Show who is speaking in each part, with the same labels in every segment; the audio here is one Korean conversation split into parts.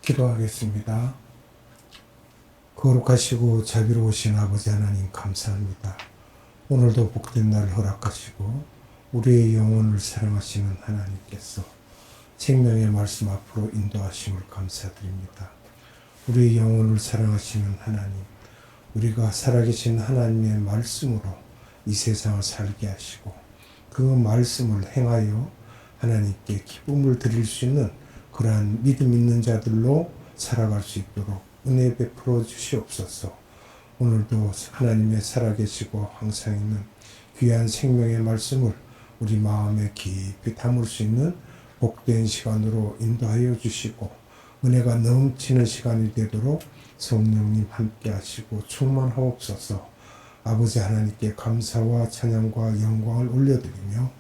Speaker 1: 기도하겠습니다. 거룩하시고 자비로우신 아버지 하나님 감사합니다. 오늘도 복된 날 허락하시고 우리의 영혼을 사랑하시는 하나님께서 생명의 말씀 앞으로 인도하심을 감사드립니다. 우리의 영혼을 사랑하시는 하나님, 우리가 살아계신 하나님의 말씀으로 이 세상을 살게 하시고 그 말씀을 행하여 하나님께 기쁨을 드릴 수 있는 그러한 믿음 있는 자들로 살아갈 수 있도록 은혜 베풀어 주시옵소서. 오늘도 하나님의 살아계시고 항상 있는 귀한 생명의 말씀을 우리 마음에 깊이 담을 수 있는 복된 시간으로 인도하여 주시고 은혜가 넘치는 시간이 되도록 성령님 함께 하시고 충만하옵소서. 아버지 하나님께 감사와 찬양과 영광을 올려드리며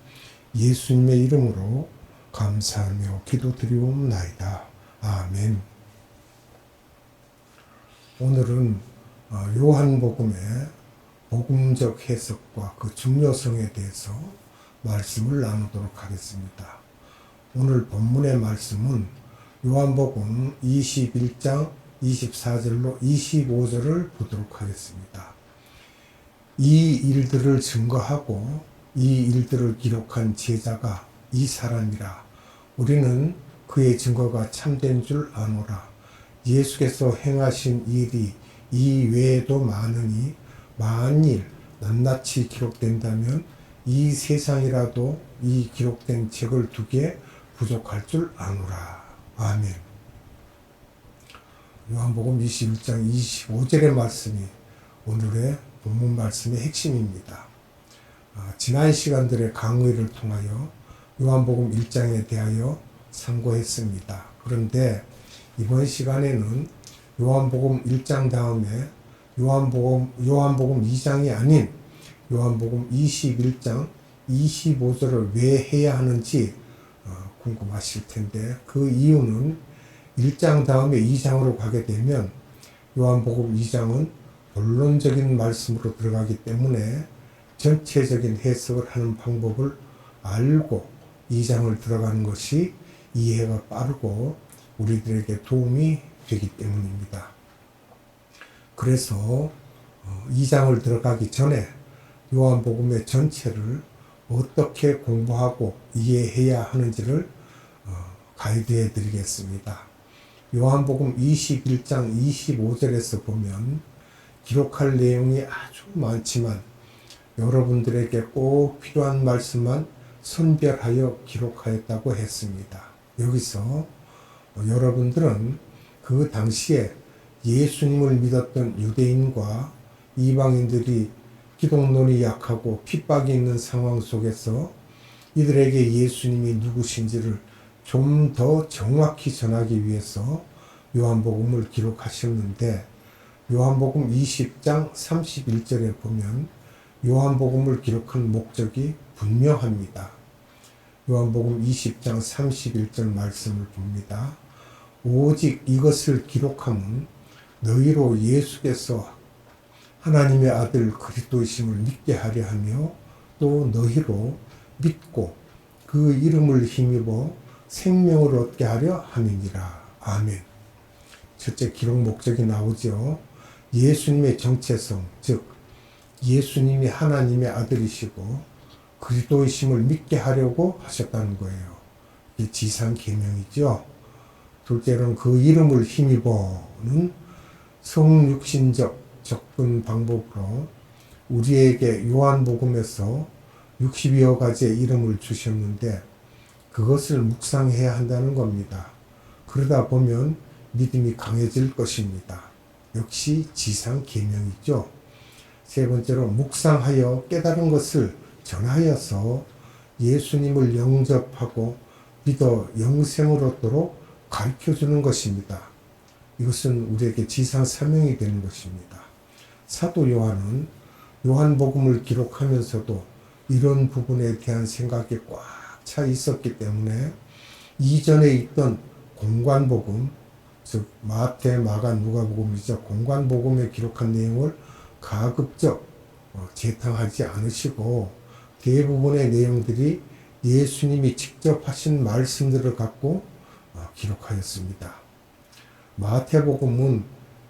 Speaker 1: 예수님의 이름으로 감사하며 기도드리옵나이다. 아멘. 오늘은 요한복음의 복음적 해석과 그 중요성에 대해서 말씀을 나누도록 하겠습니다. 오늘 본문의 말씀은 요한복음 21장 24절로 25절을 보도록 하겠습니다. 이 일들을 증거하고 이 일들을 기록한 제자가 이 사람이라. 우리는 그의 증거가 참된 줄 아노라. 예수께서 행하신 일이 이 외에도 많으니 만일 낱낱이 기록된다면 이 세상이라도 이 기록된 책을 두기에 부족할 줄 아노라. 아멘. 요한복음 21장 25절의 말씀이 오늘의 본문 말씀의 핵심입니다. 지난 시간들의 강의를 통하여 요한복음 1장에 대하여 참고했습니다. 그런데 이번 시간에는 요한복음 1장 다음에 요한복음 2장이 아닌 요한복음 21장 25절을 왜 해야 하는지 궁금하실 텐데 그 이유는 1장 다음에 2장으로 가게 되면 요한복음 2장은 본론적인 말씀으로 들어가기 때문에 전체적인 해석을 하는 방법을 알고 2장을 들어가는 것이 이해가 빠르고 우리들에게 도움이 되기 때문입니다. 그래서 2장을 들어가기 전에 요한복음의 전체를 어떻게 공부하고 이해해야 하는지를 가이드해 드리겠습니다. 요한복음 21장 25절에서 보면 기록할 내용이 아주 많지만 여러분들에게 꼭 필요한 말씀만 선별하여 기록하였다고 했습니다. 여기서 여러분들은 그 당시에 예수님을 믿었던 유대인과 이방인들이 기독론이 약하고 핍박이 있는 상황 속에서 이들에게 예수님이 누구신지를 좀 더 정확히 전하기 위해서 요한복음을 기록하셨는데 요한복음 20장 31절에 보면 요한복음을 기록한 목적이 분명합니다. 요한복음 20장 31절 말씀을 봅니다. 오직 이것을 기록함은 너희로 예수께서 하나님의 아들 그리스도이심을 믿게 하려 하며 또 너희로 믿고 그 이름을 힘입어 생명을 얻게 하려 함이니라. 아멘. 첫째 기록 목적이 나오죠. 예수님의 정체성, 즉 예수님이 하나님의 아들이시고 그리스도이심을 믿게 하려고 하셨다는 거예요. 이게 지상 계명이죠. 둘째로는 그 이름을 힘입어는 성육신적 접근 방법으로 우리에게 요한복음에서 60여 가지의 이름을 주셨는데 그것을 묵상해야 한다는 겁니다. 그러다 보면 믿음이 강해질 것입니다. 역시 지상 계명이죠. 세 번째로 묵상하여 깨달은 것을 전하여서 예수님을 영접하고 믿어 영생을 얻도록 가르쳐주는 것입니다. 이것은 우리에게 지상 사명이 되는 것입니다. 사도 요한은 요한복음을 기록하면서도 이런 부분에 대한 생각이 꽉 차 있었기 때문에 이전에 있던 공관복음, 즉 마태, 마가, 누가복음이죠. 공관복음에 기록한 내용을 가급적 재탕하지 않으시고 대부분의 내용들이 예수님이 직접 하신 말씀들을 갖고 기록하였습니다. 마태복음은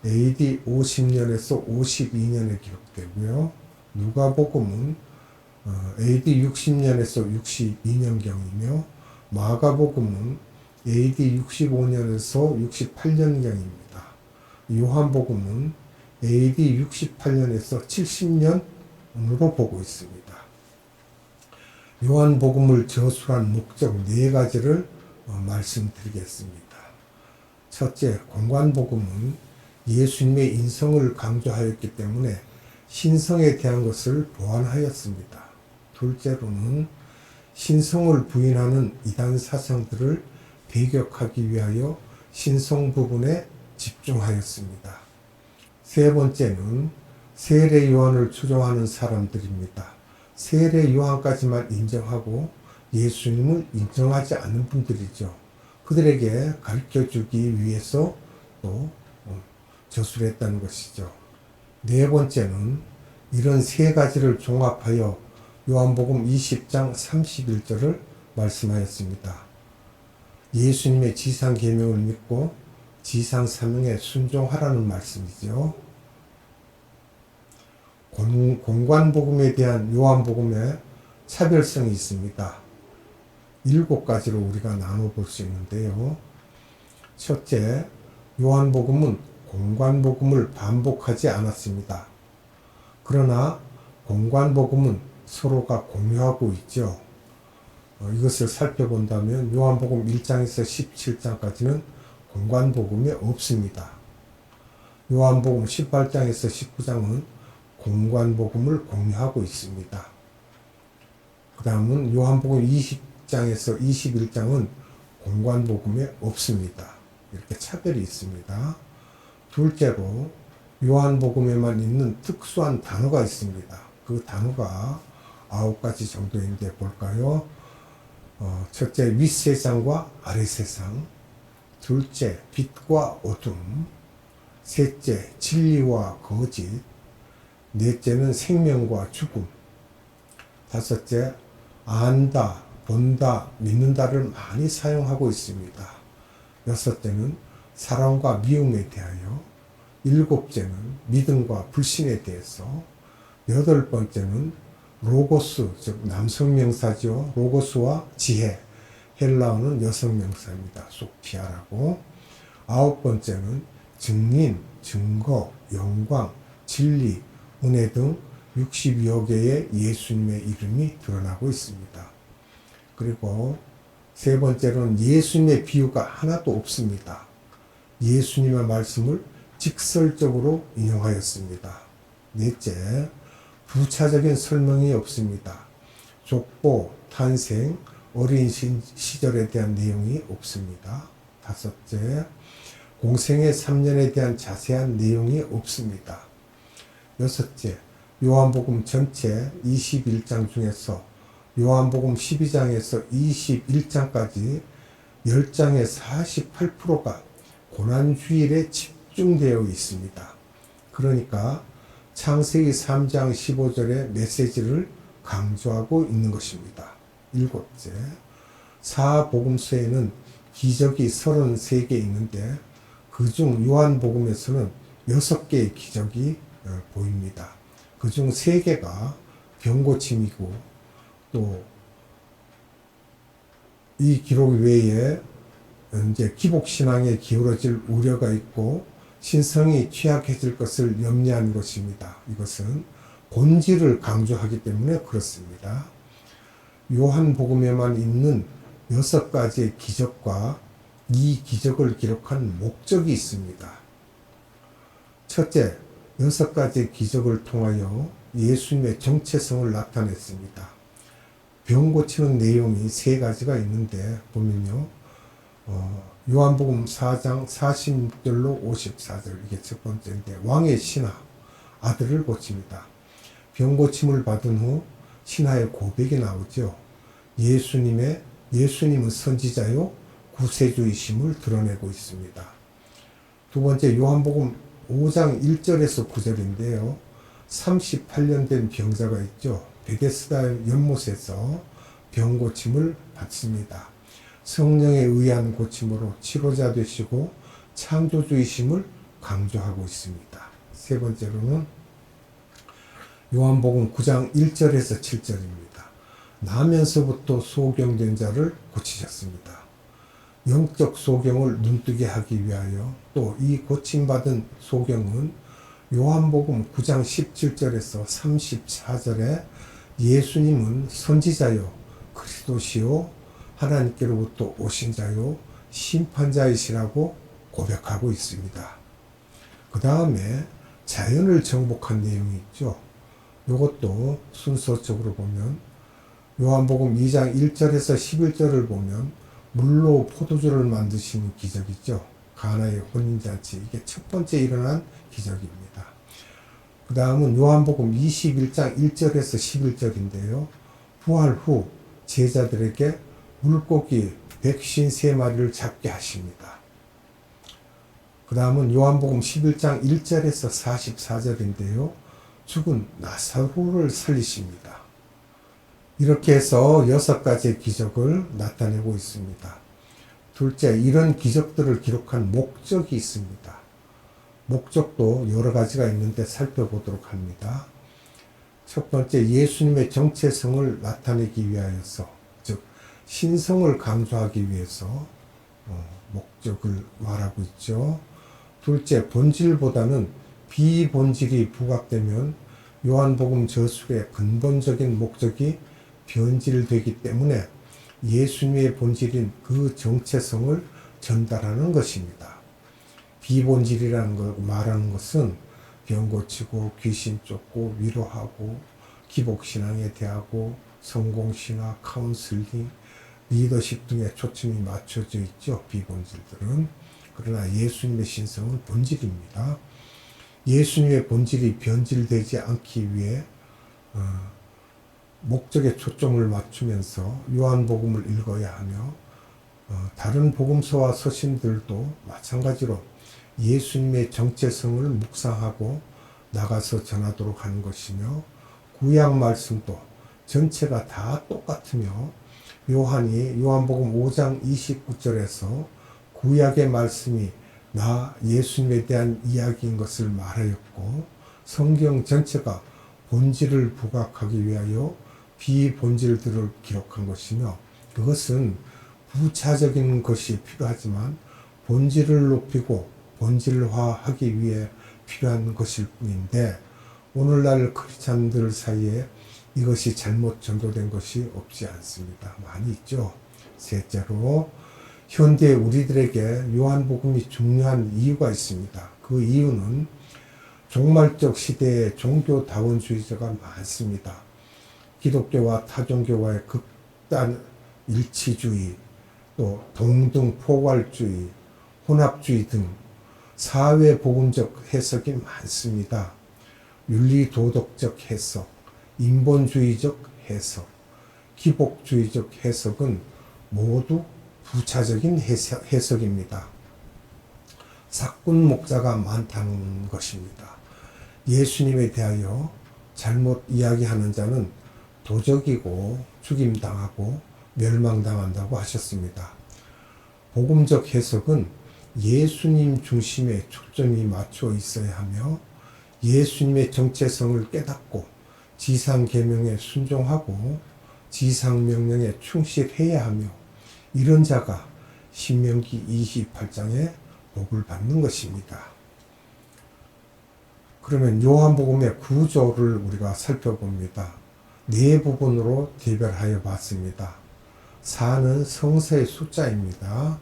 Speaker 1: AD 50년에서 52년에 기록되고요. 누가복음은 AD 60년에서 62년경이며 마가복음은 AD 65년에서 68년경입니다. 요한복음은 AD 68년에서 70년으로 보고 있습니다. 요한복음을 저술한 목적 4가지를 말씀드리겠습니다. 첫째, 공관복음은 예수님의 인성을 강조하였기 때문에 신성에 대한 것을 보완하였습니다. 둘째로는 신성을 부인하는 이단 사상들을 배격하기 위하여 신성 부분에 집중하였습니다. 세 번째는 세례 요한을 추종하는 사람들입니다. 세례 요한까지만 인정하고 예수님을 인정하지 않는 분들이죠. 그들에게 가르쳐주기 위해서 또 저술했다는 것이죠. 네 번째는 이런 3가지를 종합하여 요한복음 20장 31절을 말씀하였습니다. 예수님의 지상 계명을 믿고 지상 사명에 순종하라는 말씀이죠. 공관복음에 대한 요한복음의 차별성이 있습니다. 7가지로 우리가 나눠볼 수 있는데요. 첫째, 요한복음은 공관복음을 반복하지 않았습니다. 그러나 공관복음은 서로가 공유하고 있죠. 이것을 살펴본다면 요한복음 1장에서 17장까지는 공관복음이 없습니다. 요한복음 18장에서 19장은 공관복음을 공유하고 있습니다. 그 다음은 요한복음 20장에서 21장은 공관복음이 없습니다. 이렇게 차별이 있습니다. 둘째로 요한복음에만 있는 특수한 단어가 있습니다. 그 단어가 9가지 정도인데 볼까요? 첫째, 윗세상과 아래세상. 둘째, 빛과 어둠. 셋째, 진리와 거짓. 넷째는 생명과 죽음. 다섯째, 안다, 본다, 믿는다를 많이 사용하고 있습니다. 여섯째는 사랑과 미움에 대하여. 일곱째는 믿음과 불신에 대해서. 여덟 번째는 로고스, 즉 남성명사죠. 로고스와 지혜. 헬라어는 여성명사입니다. 소피아라고. 아홉 번째는 증인, 증거, 영광, 진리, 은혜 등 62여 개의 예수님의 이름이 드러나고 있습니다. 그리고 세 번째로는 예수님의 비유가 하나도 없습니다. 예수님의 말씀을 직설적으로 인용하였습니다. 넷째, 부차적인 설명이 없습니다. 족보, 탄생, 어린 시절에 대한 내용이 없습니다. 다섯째, 공생의 3년에 대한 자세한 내용이 없습니다. 여섯째, 요한복음 전체 21장 중에서 요한복음 12장에서 21장까지 10장의 48%가 고난주일에 집중되어 있습니다. 그러니까 창세기 3장 15절의 메시지를 강조하고 있는 것입니다. 일곱째, 사복음서에는 기적이 33개 있는데 그중 요한복음에서는 6개의 기적이 보입니다. 그중 3개가 병고침이고 또 이 기록 외에 이제 기복신앙에 기울어질 우려가 있고 신성이 취약해질 것을 염려한 것입니다. 이것은 본질을 강조하기 때문에 그렇습니다. 요한복음에만 있는 6가지의 기적과 이 기적을 기록한 목적이 있습니다. 첫째, 6가지의 기적을 통하여 예수님의 정체성을 나타냈습니다. 병 고치는 내용이 3가지가 있는데 보면요. 요한복음 4장 46절로 54절, 이게 첫 번째인데, 왕의 신하, 아들을 고칩니다. 병 고침을 받은 후 신하의 고백이 나오죠. 예수님은 선지자요 구세주이심을 드러내고 있습니다. 두 번째, 요한복음 5장 1절에서 9절인데요. 38년 된 병자가 있죠. 베데스다의 연못에서 병 고침을 받습니다. 성령에 의한 고침으로 치료자 되시고 창조주의심을 강조하고 있습니다. 세 번째로는 요한복음 9장 1절에서 7절입니다. 나면서부터 소경된 자를 고치셨습니다. 영적 소경을 눈뜨게 하기 위하여 또 이 고침받은 소경은 요한복음 9장 17절에서 34절에 예수님은 선지자요 그리스도시요 하나님께로부터 오신 자요 심판자이시라고 고백하고 있습니다. 그 다음에 자연을 정복한 내용이 있죠. 이것도 순서적으로 보면 요한복음 2장 1절에서 11절을 보면 물로 포도주를 만드시는 기적이죠. 가나의 혼인잔치, 이게 첫 번째 일어난 기적입니다. 그 다음은 요한복음 21장 1절에서 11절인데요. 부활 후 제자들에게 물고기 153마리를 잡게 하십니다. 그 다음은 요한복음 11장 1절에서 44절인데요. 죽은 나사로를 살리십니다. 이렇게 해서 6가지의 기적을 나타내고 있습니다. 둘째, 이런 기적들을 기록한 목적이 있습니다. 목적도 여러 가지가 있는데 살펴보도록 합니다. 첫 번째, 예수님의 정체성을 나타내기 위하여서, 즉 신성을 강조하기 위해서 목적을 말하고 있죠. 둘째, 본질보다는 비본질이 부각되면 요한복음 저술의 근본적인 목적이 변질되기 때문에 예수님의 본질인 그 정체성을 전달하는 것입니다. 비본질이라는 걸 말하는 것은 병 고치고 귀신 쫓고 위로하고 기복신앙에 대하고 성공신화, 카운슬링, 리더십 등에 초점이 맞춰져 있죠. 비본질들은. 그러나 예수님의 신성은 본질입니다. 예수님의 본질이 변질되지 않기 위해 목적에 초점을 맞추면서 요한복음을 읽어야 하며 다른 복음서와 서신들도 마찬가지로 예수님의 정체성을 묵상하고 나가서 전하도록 하는 것이며 구약 말씀도 전체가 다 똑같으며 요한이 요한복음 5장 29절에서 구약의 말씀이 나 예수님에 대한 이야기인 것을 말하였고 성경 전체가 본질을 부각하기 위하여 비본질들을 기록한 것이며 그것은 부차적인 것이 필요하지만 본질을 높이고 본질화하기 위해 필요한 것일 뿐인데 오늘날 크리스찬들 사이에 이것이 잘못 전도된 것이 없지 않습니다. 많이 있죠. 셋째로 현대 우리들에게 요한복음이 중요한 이유가 있습니다. 그 이유는 종말적 시대에 종교다원주의자가 많습니다. 기독교와 타종교와의 극단 일치주의, 또 동등 포괄주의, 혼합주의 등 사회복음적 해석이 많습니다. 윤리도덕적 해석, 인본주의적 해석, 기복주의적 해석은 모두 부차적인 해석입니다. 사꾼 목자가 많다는 것입니다. 예수님에 대하여 잘못 이야기하는 자는 도적이고 죽임당하고 멸망당한다고 하셨습니다. 복음적 해석은 예수님 중심에 초점이 맞춰 있어야 하며 예수님의 정체성을 깨닫고 지상계명에 순종하고 지상명령에 충실해야 하며 이런 자가 신명기 28장에 복을 받는 것입니다. 그러면 요한복음의 구조를 우리가 살펴봅니다. 네 부분으로 대별하여 봤습니다. 4는 성서의 숫자입니다.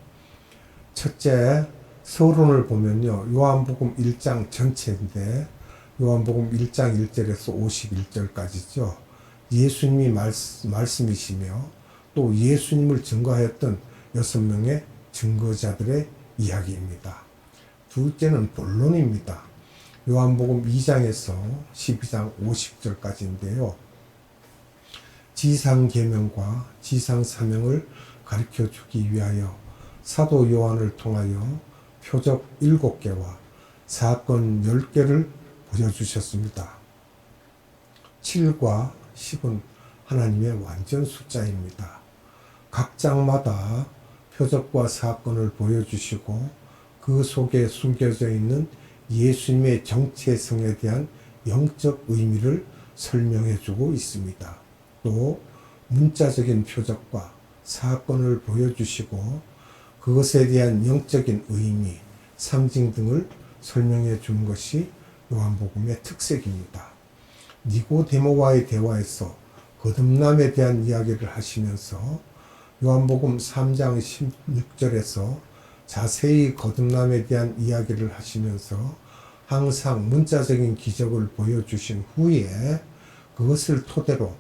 Speaker 1: 첫째, 서론을 보면요. 요한복음 1장 전체인데 요한복음 1장 1절에서 51절까지죠. 예수님이 말씀이시며 또 예수님을 증거하였던 6명의 증거자들의 이야기입니다. 둘째는 본론입니다. 요한복음 2장에서 12장 50절까지인데요. 지상계명과 지상사명을 가르쳐주기 위하여 사도 요한을 통하여 표적 7개와 사건 10개를 보여주셨습니다. 7과 10은 하나님의 완전 숫자입니다. 각 장마다 표적과 사건을 보여주시고 그 속에 숨겨져 있는 예수님의 정체성에 대한 영적 의미를 설명해 주고 있습니다. 또 문자적인 표적과 사건을 보여주시고 그것에 대한 영적인 의미, 상징 등을 설명해 주는 것이 요한복음의 특색입니다. 니고데모와의 대화에서 거듭남에 대한 이야기를 하시면서 요한복음 3장 16절에서 자세히 거듭남에 대한 이야기를 하시면서 항상 문자적인 기적을 보여주신 후에 그것을 토대로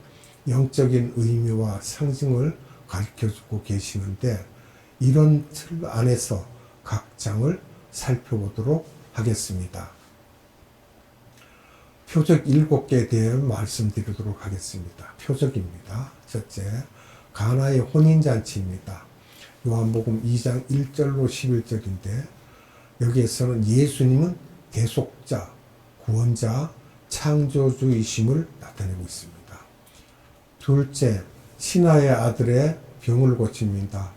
Speaker 1: 영적인 의미와 상징을 가르쳐주고 계시는데 이런 틀 안에서 각 장을 살펴보도록 하겠습니다. 표적 7개에 대해 말씀드리도록 하겠습니다. 표적입니다. 첫째, 가나의 혼인잔치입니다. 요한복음 2장 1절로 11절인데 여기에서는 예수님은 대속자, 구원자, 창조주이심을 나타내고 있습니다. 둘째, 신하의 아들의 병을 고칩니다.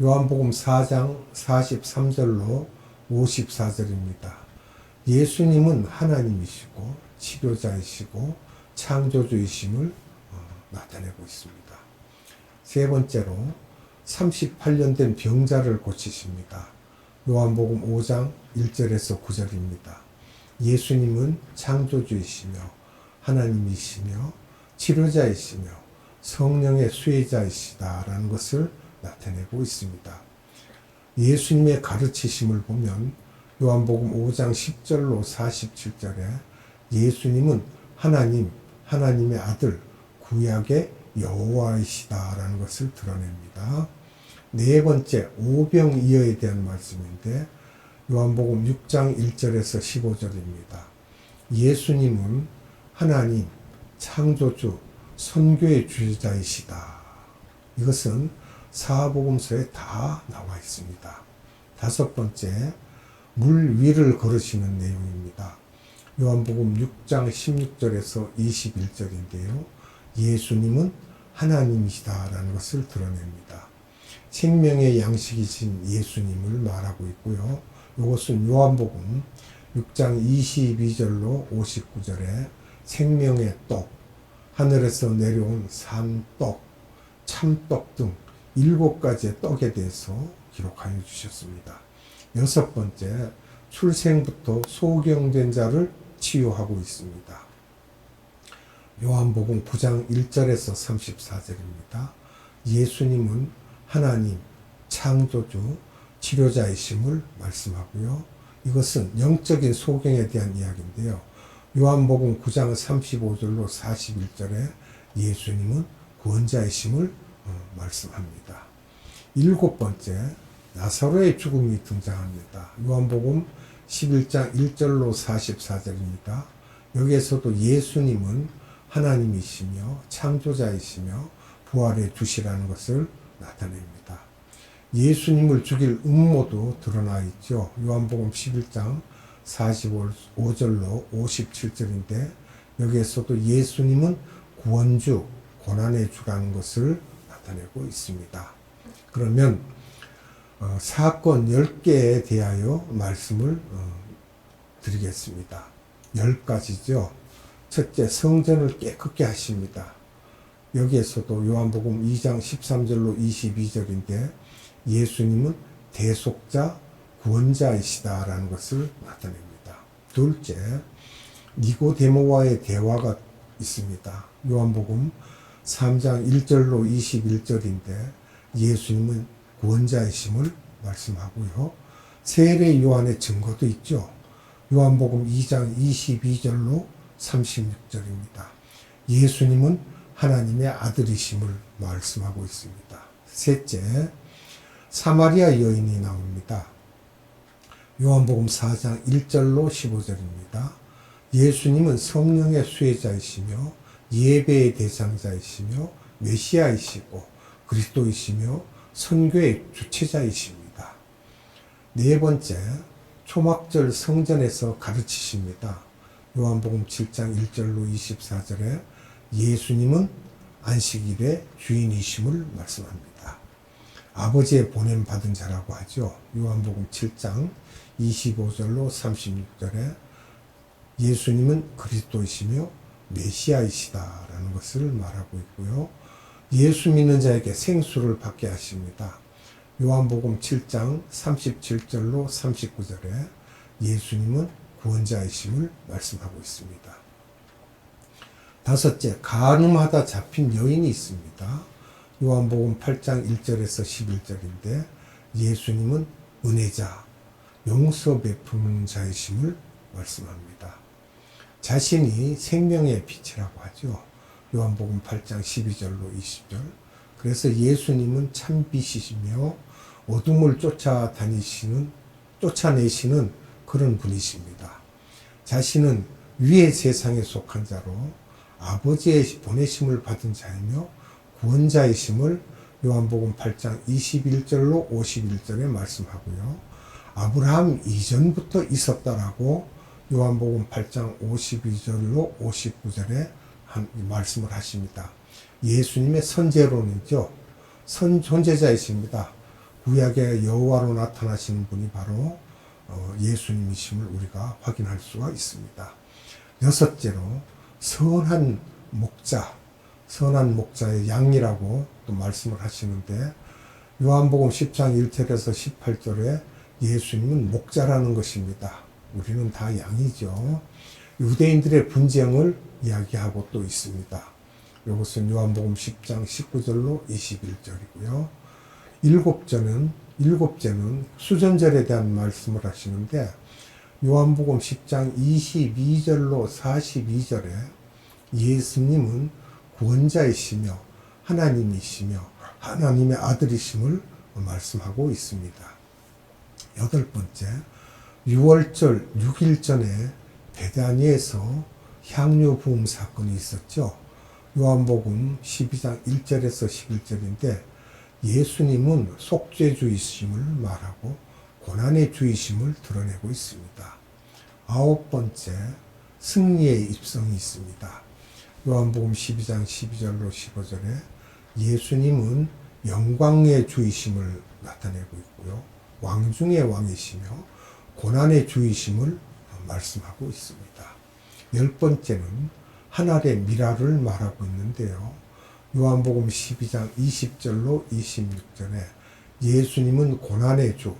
Speaker 1: 요한복음 4장 43절로 54절입니다. 예수님은 하나님이시고 치료자이시고 창조주이심을 나타내고 있습니다. 세 번째로 38년 된 병자를 고치십니다. 요한복음 5장 1절에서 9절입니다. 예수님은 창조주이시며 하나님이시며 치료자이시며 성령의 수혜자이시다라는 것을 나타내고 있습니다. 예수님의 가르치심을 보면 요한복음 5장 10절로 47절에 예수님은 하나님, 하나님의 아들, 구약의 여호와이시다라는 것을 드러냅니다. 네 번째, 오병이어에 대한 말씀인데 요한복음 6장 1절에서 15절입니다. 예수님은 하나님, 창조주, 선교의 주자이시다. 이것은 사복음서에 다 나와 있습니다. 다섯 번째, 물 위를 걸으시는 내용입니다. 요한복음 6장 16절에서 21절인데요. 예수님은 하나님이시다라는 것을 드러냅니다. 생명의 양식이신 예수님을 말하고 있고요. 이것은 요한복음 6장 22절로 59절에 생명의 떡, 하늘에서 내려온 산떡, 참떡 등 7가지의 떡에 대해서 기록하여 주셨습니다. 여섯 번째, 출생부터 소경된 자를 치유하고 있습니다. 요한복음 9장 1절에서 34절입니다. 예수님은 하나님, 창조주, 치료자이심을 말씀하고요. 이것은 영적인 소경에 대한 이야기인데요. 요한복음 9장 35절로 41절에 예수님은 구원자이심을 말씀합니다. 일곱 번째, 나사로의 죽음이 등장합니다. 요한복음 11장 1절로 44절입니다. 여기에서도 예수님은 하나님이시며 창조자이시며 부활의 주시라는 것을 나타냅니다. 예수님을 죽일 음모도 드러나 있죠. 요한복음 11장 45절로 57절인데 여기에서도 예수님은 구원주, 고난의 주라는 것을 나타내고 있습니다. 그러면 사건 10개에 대하여 말씀을 드리겠습니다. 10가지죠. 첫째, 성전을 깨끗게 하십니다. 여기에서도 요한복음 2장 13절로 22절인데 예수님은 대속자, 구원자이시다라는 것을 나타냅니다. 둘째, 니고데모와의 대화가 있습니다. 요한복음 3장 1절로 21절인데 예수님은 구원자이심을 말씀하고요. 세례 요한의 증거도 있죠. 요한복음 2장 22절로 36절입니다. 예수님은 하나님의 아들이심을 말씀하고 있습니다. 셋째, 사마리아 여인이 나옵니다. 요한복음 4장 1절로 15절입니다. 예수님은 성령의 수혜자이시며 예배의 대상자이시며 메시아이시고 그리스도이시며 선교의 주체자이십니다. 네 번째, 초막절 성전에서 가르치십니다. 요한복음 7장 1절로 24절에 예수님은 안식일의 주인이심을 말씀합니다. 아버지의 보냄받은 자라고 하죠. 요한복음 7장 25절로 36절에 예수님은 그리스도이시며 메시아이시다라는 것을 말하고 있고요. 예수 믿는 자에게 생수를 받게 하십니다. 요한복음 7장 37절로 39절에 예수님은 구원자이심을 말씀하고 있습니다. 다섯째, 간음하다 잡힌 여인이 있습니다. 요한복음 8장 1절에서 11절인데 예수님은 은혜자, 용서 베푸는 자이심을 말씀합니다. 자신이 생명의 빛이라고 하죠. 요한복음 8장 12절로 20절. 그래서 예수님은 참 빛이시며 어둠을 쫓아내시는 그런 분이십니다. 자신은 위의 세상에 속한 자로 아버지의 보내심을 받은 자이며 구원자이심을 요한복음 8장 21절로 51절에 말씀하고요. 아브라함 이전부터 있었다라고 요한복음 8장 52절로 59절에 말씀을 하십니다. 예수님의 선제론이죠. 선제자이십니다. 구약의 여호와로 나타나시는 분이 바로 예수님이심을 우리가 확인할 수가 있습니다. 여섯째로 선한 목자의 양이라고 또 말씀을 하시는데 요한복음 10장 1절에서 18절에 예수님은 목자라는 것입니다. 우리는 다 양이죠. 유대인들의 분쟁을 이야기하고 또 있습니다. 이것은 요한복음 10장 19절로 21절이고요. 일곱째는 수전절에 대한 말씀을 하시는데 요한복음 10장 22절로 42절에 예수님은 구원자이시며 하나님이시며 하나님의 아들이심을 말씀하고 있습니다. 여덟 번째, 6월절 6일 전에 베다니에서 향유 부음 사건이 있었죠. 요한복음 12장 1절에서 11절인데 예수님은 속죄주이심을 말하고 고난의 주이심을 드러내고 있습니다. 아홉 번째, 승리의 입성이 있습니다. 요한복음 12장 12절로 15절에 예수님은 영광의 주이심을 나타내고 있고요. 왕 중의 왕이시며 고난의 주이심을 말씀하고 있습니다. 열 번째는 하늘의 미라를 말하고 있는데요. 요한복음 12장 20절로 26절에 예수님은 고난의 주,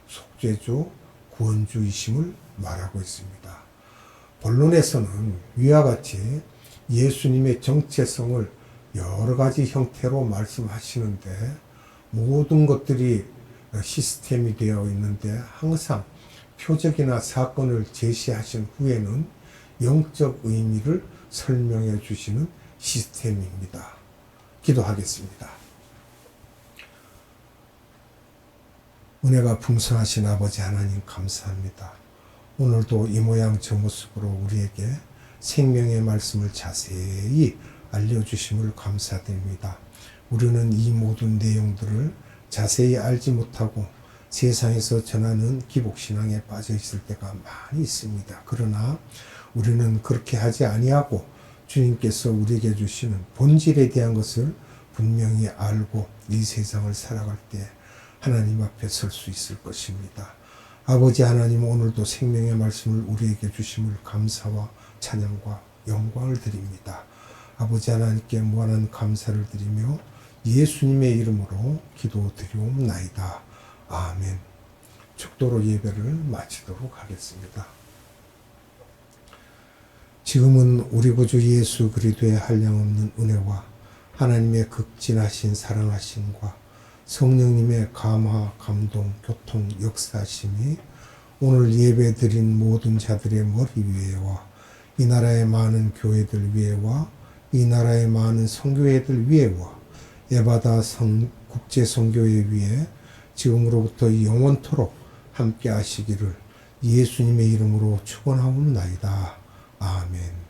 Speaker 1: 속죄주, 구원주이심을 말하고 있습니다. 본론에서는 위와 같이 예수님의 정체성을 여러 가지 형태로 말씀하시는데 모든 것들이 시스템이 되어 있는데 항상 표적이나 사건을 제시하신 후에는 영적 의미를 설명해 주시는 시스템입니다. 기도하겠습니다. 은혜가 풍성하신 아버지 하나님 감사합니다. 오늘도 이 모양 저 모습으로 우리에게 생명의 말씀을 자세히 알려주심을 감사드립니다. 우리는 이 모든 내용들을 자세히 알지 못하고 세상에서 전하는 기복신앙에 빠져 있을 때가 많이 있습니다. 그러나 우리는 그렇게 하지 아니하고 주님께서 우리에게 주시는 본질에 대한 것을 분명히 알고 이 세상을 살아갈 때 하나님 앞에 설 수 있을 것입니다. 아버지 하나님, 오늘도 생명의 말씀을 우리에게 주심을 감사와 찬양과 영광을 드립니다. 아버지 하나님께 무한한 감사를 드리며 예수님의 이름으로 기도드리옵나이다. 아멘. 축도로 예배를 마치도록 하겠습니다. 지금은 우리 구주 예수 그리스도의 한량없는 은혜와 하나님의 극진하신 사랑하심과 성령님의 감화, 감동, 교통, 역사심이 오늘 예배드린 모든 자들의 머리 위에와 이 나라의 많은 교회들 위에와 이 나라의 많은 선교회들 위에와 에바다 국제 선교회 위에 지금으로부터 영원토록 함께 하시기를 예수님의 이름으로 축원하옵나이다. 아멘.